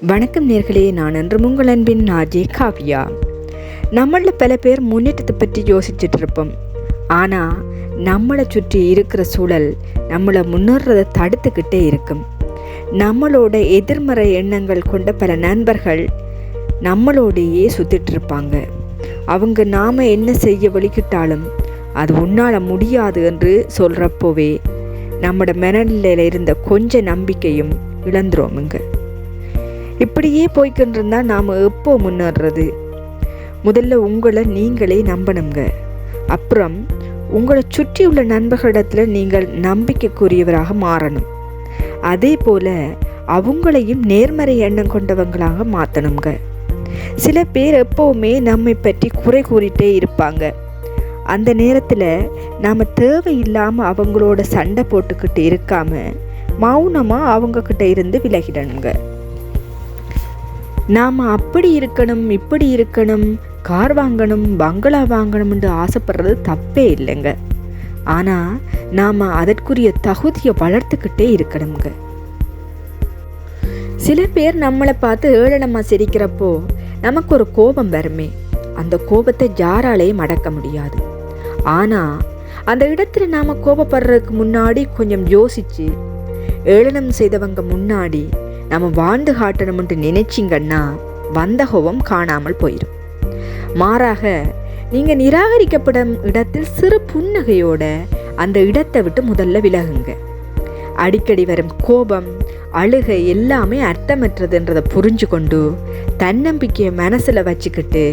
வணக்கம் நேர்களே, நான் என்று உங்கள் அன்பின் ஆர்ஜே காவ்யா. நம்மளில் பல பேர் முன்னேற்றத்தை பற்றி யோசிச்சுட்டு இருப்போம். ஆனால் நம்மளை சுற்றி இருக்கிற சூழல் நம்மளை முன்னேறதை தடுத்துக்கிட்டே இருக்கும். நம்மளோட எதிர்மறை எண்ணங்கள் கொண்ட பல நண்பர்கள் நம்மளோடையே சுற்றிட்டு இருப்பாங்க. அவங்க நாம் என்ன செய்ய வலிக்கிட்டாலும் அது உன்னால் முடியாது என்று சொல்கிறப்போவே நம்மளோட மனநிலையில் இருந்த கொஞ்ச நம்பிக்கையும் இழந்துருவோமுங்க. இப்படியே போய்கிட்டு இருந்தால் நாம் எப்போ முன்னேறது? முதல்ல உங்களை நீங்களே நம்பணுங்க. அப்புறம் உங்களை சுற்றியுள்ள நண்பர்களிடத்தில் நீங்கள் நம்பிக்கைக்குரியவராக மாறணும். அதே போல் அவங்களையும் நேர்மறை எண்ணம் கொண்டவங்களாக மாற்றணுங்க. சில பேர் எப்போவுமே நம்மை பற்றி குறை கூறிட்டே இருப்பாங்க. அந்த நேரத்தில் நாம் தேவையில்லாமல் அவங்களோட சண்டை போட்டுக்கிட்டு இருக்காமல் மௌனமாக அவங்கக்கிட்ட இருந்து விலகிடணுங்க. நாம் அப்படி இருக்கணும், இப்படி இருக்கணும், கார் வாங்கணும், பங்களா வாங்கணும்னு ஆசைப்படுறது தப்பே இல்லைங்க. ஆனால் நாம் அதற்குரிய தகுதியை வளர்த்துக்கிட்டே இருக்கணுங்க. சில பேர் நம்மளை பார்த்து ஏளனமாக சிரிக்கிறப்போ நமக்கு ஒரு கோபம் வருமே. அந்த கோபத்தை யாராலையும் அடக்க முடியாது. ஆனால் அந்த இடத்துல நாம் கோபப்படுறதுக்கு முன்னாடி கொஞ்சம் யோசித்து ஏளனம் செய்தவங்க முன்னாடி நம்ம வாழ்ந்து காட்டணும்னு நினைச்சிங்கன்னா வந்த கோபம் காணாமல் போயிடும். மாறாக நீங்கள் நிராகரிக்கப்படும் இடத்தில் சிறு புன்னகையோட அந்த இடத்தை விட்டு முதல்ல விலகுங்க. அடிக்கடி வரும் கோபம், அழுகை எல்லாமே அர்த்தமற்றதுன்றதை புரிஞ்சு கொண்டு தன்னம்பிக்கையை மனசில் வச்சுக்கிட்டு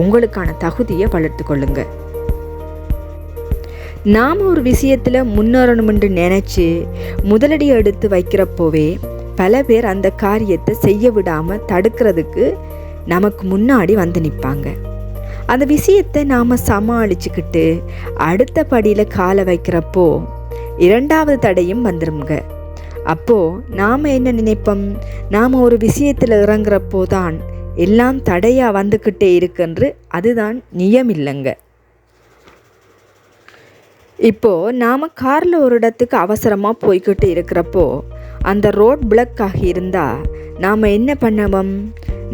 உங்களுக்கான தகுதியை வளர்த்து கொள்ளுங்க. நாம் ஒரு விஷயத்தில் முன்னேறணும்னு நினச்சி முதலடி எடுத்து வைக்கிறப்போவே பல பேர் அந்த காரியத்தை செய்ய விடாமல் தடுக்கிறதுக்கு நமக்கு முன்னாடி வந்து நிற்பாங்க. அந்த விஷயத்தை நாம் சமாளிச்சுக்கிட்டு அடுத்த படியில் காலை வைக்கிறப்போ இரண்டாவது தடையும் வந்துடுங்க. அப்போது நாம் என்ன நினைப்போம்? நாம் ஒரு விஷயத்தில் இறங்குறப்போ தான் எல்லாம் தடையாக வந்துக்கிட்டே இருக்குன்று. அதுதான் நியமில்லைங்க. இப்போது நாம் காரில் ஒரு இடத்துக்கு அவசரமாக போய்கிட்டு இருக்கிறப்போ அந்த ரோட் பிளாக் ஆகி இருந்தால் நாம் என்ன பண்ணுவோம்?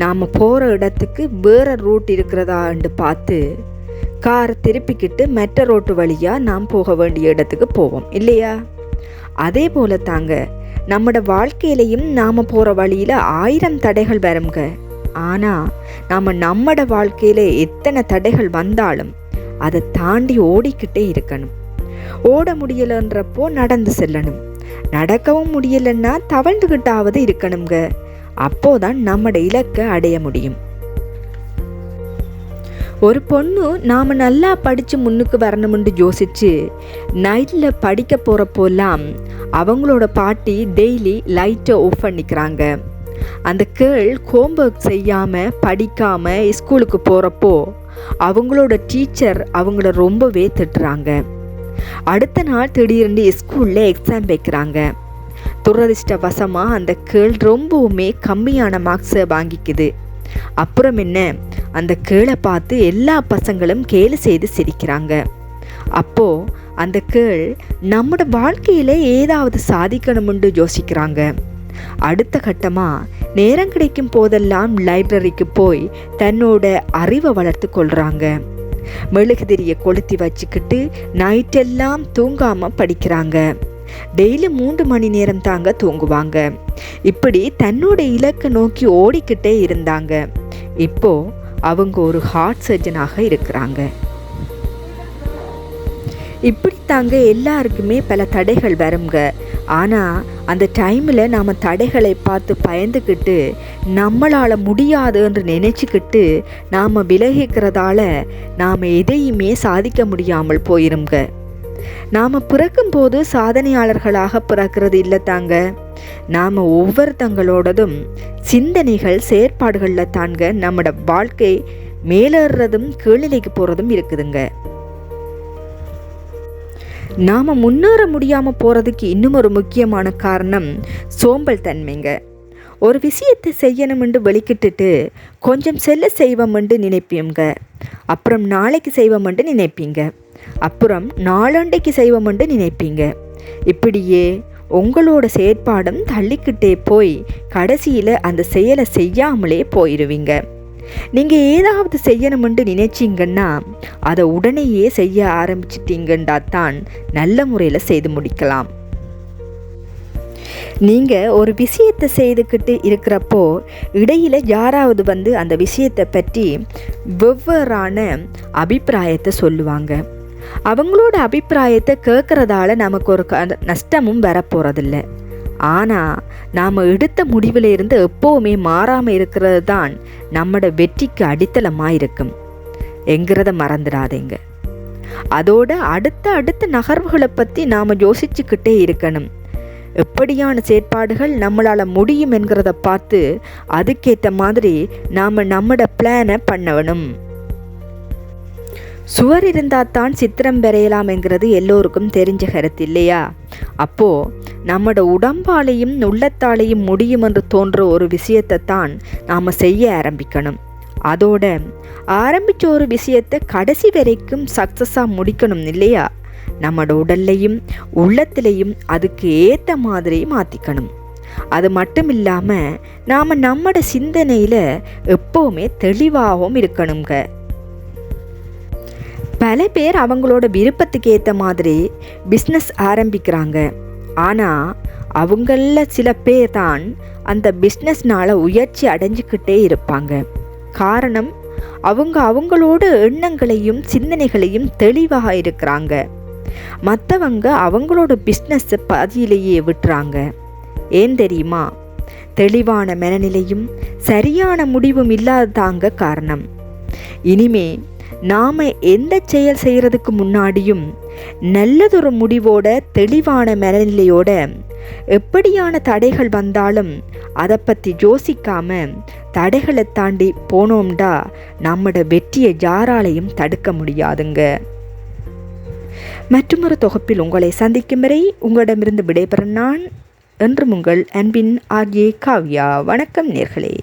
நாம் போகிற இடத்துக்கு வேறு ரூட் இருக்கிறதான்னு பார்த்து கார் திருப்பிக்கிட்டு மற்ற ரோட்டு வழியாக நாம் போக வேண்டிய இடத்துக்கு போவோம் இல்லையா? அதே போல தாங்க நம்மளோட வாழ்க்கையிலையும் நாம் போகிற வழியில் 1000 தடைகள் வருங்க. ஆனால் நாம் நம்மளோட வாழ்க்கையில் எத்தனை தடைகள் வந்தாலும் அதை தாண்டி ஓடிக்கிட்டே இருக்கணும். ஓட முடியலைன்றப்போ நடந்து செல்லணும். நடக்கவும் முடியலைன்னா தவழ்ந்துகிட்டாவது இருக்கணுங்க. அப்போதான் நம்மட இலக்கை அடைய முடியும். ஒரு பொண்ணு நாம் நல்லா படித்து முன்னுக்கு வரணும்னு யோசித்து நைட்டில் படிக்க போகிறப்போலாம் அவங்களோட பாட்டி டெய்லி லைட்டை ஆஃப் பண்ணிக்கிறாங்க. அந்த கேர்ள் ஹோம்ஒர்க் செய்யாமல் படிக்காமல் ஸ்கூலுக்கு போகிறப்போ அவங்களோட டீச்சர் அவங்கள ரொம்பவே திட்டுறாங்க. அடுத்த நாள் திடீர்னு ஸ்கூலில் எக்ஸாம் வைக்கிறாங்க. துரதிர்ஷ்டவசமாக அந்த கேர்ள் ரொம்பவுமே கம்மியான மார்க்ஸை வாங்கிக்குது. அப்புறம் என்ன, அந்த கேர்ளை பார்த்து எல்லா பசங்களும் கேலி செய்து சிரிக்கிறாங்க. அப்போது அந்த கேர்ள் நம்மளோட வாழ்க்கையில் ஏதாவது சாதிக்கணும்னு யோசிக்கிறாங்க. அடுத்த கட்டமாக நேரம் கிடைக்கும் போதெல்லாம் லைப்ரரிக்கு போய் தன்னோட அறிவை வளர்த்து கொள்கிறாங்க. மெழுகுதிரியை கொளுத்தி வச்சுக்கிட்டு நைட்டெல்லாம் தூங்காமல் படிக்கிறாங்க. டெய்லி 3 மணி நேரம் தாங்க தூங்குவாங்க. இப்படி தன்னோட இலக்கை நோக்கி ஓடிக்கிட்டே இருந்தாங்க. இப்போது அவங்க ஒரு ஹார்ட் சர்ஜனாக இருக்கிறாங்க. இப்படி தாங்க எல்லாருக்குமே பல தடைகள் வருங்க. ஆனால் அந்த டைமில் நாம் தடைகளை பார்த்து பயந்துக்கிட்டு நம்மளால் முடியாது என்று நினச்சிக்கிட்டு நாம் விலகிக்கிறதால நாம் எதையுமே சாதிக்க முடியாமல் போயிருங்க. நாம் பிறக்கும்போது சாதனையாளர்களாக பிறக்கிறது இல்லை தாங்க. நாம் ஒவ்வொருத்தங்களோடதும் சிந்தனைகள் செயற்பாடுகளில் தாங்க நம்மளோட வாழ்க்கை மேலேறதும் கீழ்நிலைக்கு போகிறதும் இருக்குதுங்க. நாம் முன்னேற முடியாமல் போகிறதுக்கு இன்னும் ஒரு முக்கியமான காரணம் சோம்பல் தன்மைங்க. ஒரு விஷயத்தை செய்யணுமென்று வெளிக்கிட்டுட்டு கொஞ்சம் செல்ல செய்வோமென்று நினைப்பீங்க. அப்புறம் நாளைக்கு செய்வோமென்று நினைப்பீங்க. அப்புறம் நாளண்டைக்கு செய்வோமென்று நினைப்பீங்க. இப்படியே உங்களோட செயற்பாடும் தள்ளிக்கிட்டே போய் கடைசியில் அந்த செயலை செய்யாமலே போயிடுவீங்க. நீங்கள் ஏதாவது செய்யணுமென்று நினைச்சிங்கன்னா அதை உடனேயே செய்ய ஆரம்பிச்சிட்டிங்கன்னா தான் நல்ல முறையில் செய்து முடிக்கலாம். நீங்கள் ஒரு விஷயத்தை செய்துக்கிட்டு இருக்கிறப்போ இடையில் யாராவது அந்த விஷயத்தை பற்றி வெவ்வேறான அபிப்பிராயத்தை சொல்லுவாங்க. அவங்களோட அபிப்பிராயத்தை கேட்குறதால நமக்கு ஒரு நஷ்டமும் வரப்போகிறதில்ல. ஆனால் நாம் எடுத்த முடிவில் இருந்து எப்போவுமே மாறாமல் இருக்கிறது தான் நம்மளோட வெற்றிக்கு அடித்தளமாக இருக்கும் என்கிறத மறந்துடாதீங்க. அதோட அடுத்த நகர்வுகளை பற்றி நாம் யோசிச்சுக்கிட்டே இருக்கணும். எப்படியான செயற்பாடுகள் நம்மளால் முடியும் என்கிறத பார்த்து அதுக்கேற்ற மாதிரி நாம் நம்மளோட பிளானை பண்ணணும். சுவர் இருந்தால் தான் சித்திரம் வரையலாம் என்கிறது எல்லோருக்கும் தெரிஞ்ச கருத்து இல்லையா? அப்போது நம்மளோட உடம்பாலையும் உள்ளத்தாலையும் முடியும் என்று தோன்ற ஒரு விஷயத்தை தான் நாம் செய்ய ஆரம்பிக்கணும். அதோட ஆரம்பித்த ஒரு விஷயத்தை கடைசி வரைக்கும் சக்ஸஸாக முடிக்கணும் இல்லையா? நம்மளோட உடல்லையும் உள்ளத்திலையும் அதுக்கு ஏற்ற மாதிரி மாற்றிக்கணும். அது மட்டும் இல்லாமல் நாம் நம்மளோட சிந்தனையில் எப்போவுமே தெளிவாகவும் இருக்கணுங்க. பல பேர் அவங்களோட விருப்பத்துக்கு ஏற்ற மாதிரி பிஸ்னஸ் ஆரம்பிக்கிறாங்க. ஆனால் அவங்களில் சில பேர் தான் அந்த பிஸ்னஸ்னால் உயர்ச்சி அடைஞ்சிக்கிட்டே இருப்பாங்க. காரணம் அவங்களோட எண்ணங்களையும் சிந்தனைகளையும் தெளிவாக இருக்கிறாங்க. மற்றவங்க அவங்களோட பிஸ்னஸை பாதியிலேயே விட்டுறாங்க. ஏன் தெரியுமா? தெளிவான மனநிலையும் சரியான முடிவும் இல்லாததாங்க காரணம். இனிமே நாம் எந்த செயல் செய்கிறதுக்கு முன்னாடியும் நல்லதொரு முடிவோட தெளிவான மனநிலையோட எப்படியான தடைகள் வந்தாலும் அதை பற்றி யோசிக்காமல் தடைகளை தாண்டி போனோம்டா நம்மளோட வெற்றியை யாராலையும் தடுக்க முடியாதுங்க. மற்றொரு தொகுப்பில் உங்களை சந்திக்கும் வரை உங்களிடமிருந்து விடைபெறும் நான் என்றும் உங்கள் அன்பின் ஆர்ஜே காவ்யா. வணக்கம் நேர்களே.